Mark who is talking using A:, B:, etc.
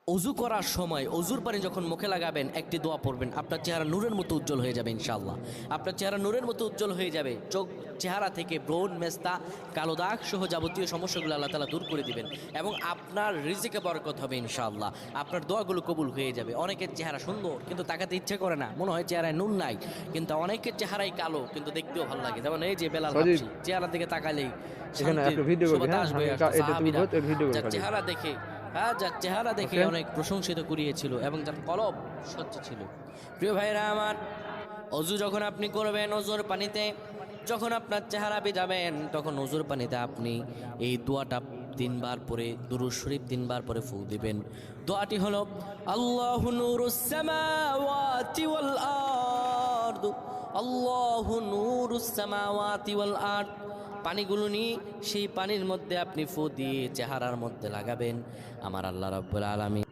A: অজু করার সময় অজুর পানি যখন মুখে লাগাবেন একটি দোয়া পড়বেন, আপনার চেহারা নূরের মতো উজ্জ্বল হয়ে যাবে ইনশাআল্লাহ। আপনার চেহারা নূরের মতো উজ্জ্বল হয়ে যাবে, চোখ চেহারা থেকে ব্রণ, মেস্তা, কালো দাগ সহ যাবতীয় সমস্যাগুলো আল্লাহ তাআলা দূর করে দিবেন এবং আপনার রিজিকে বরকত হবে ইনশাআল্লাহ। আপনার দোয়াগুলো কবুল হয়ে যাবে। অনেকের চেহারা সুন্দর কিন্তু তাকাতে ইচ্ছে করে না, মনে হয় চেহারায় নুন নাই, কিন্তু অনেকের চেহারাই কালো কিন্তু দেখতেও ভালো লাগে। যেমন এই যে বেলাল
B: সজীব,
A: হাবশী, চেহারার দিকে তাকালেই
B: এখানে
A: শান্তির
B: একটা ভিডিও করবি,
A: সুবাতাস
B: হ্যাঁ
A: আসবে।
B: আমি এটা তুলবো, তোর ভিডিও করবি
A: যার
B: খালি।
A: চেহারা দেখে, হ্যাঁ, যার চেহারা দেখে
B: ওকে।
A: অনেক প্রশংসিত করিয়েছিল এবং যার কলব স্বচ্ছ ছিল। প্রিয় ভাইরা আমার, অজু যখন আপনি করবেন, অজুর পানিতে যখন আপনার চেহারা ভিজাবেন, তখন অজুর পানিতে আপনি এই দোয়াটা 3 বার পরে, দুরূদ শরীফ 3 বার পরে ফু দিবেন। দোয়াটি হলো আল্লাহু নূরুস সামাওয়াতি ওয়াল আরদ, আল্লাহু নূরুস সামাওয়াতি ওয়াল আরদ। পানিগুলো নিয়ে সেই পানির মধ্যে আপনি ফু দিয়ে চেহারার মধ্যে লাগাবেন। আমার আল্লাহ রাব্বুল আলামিন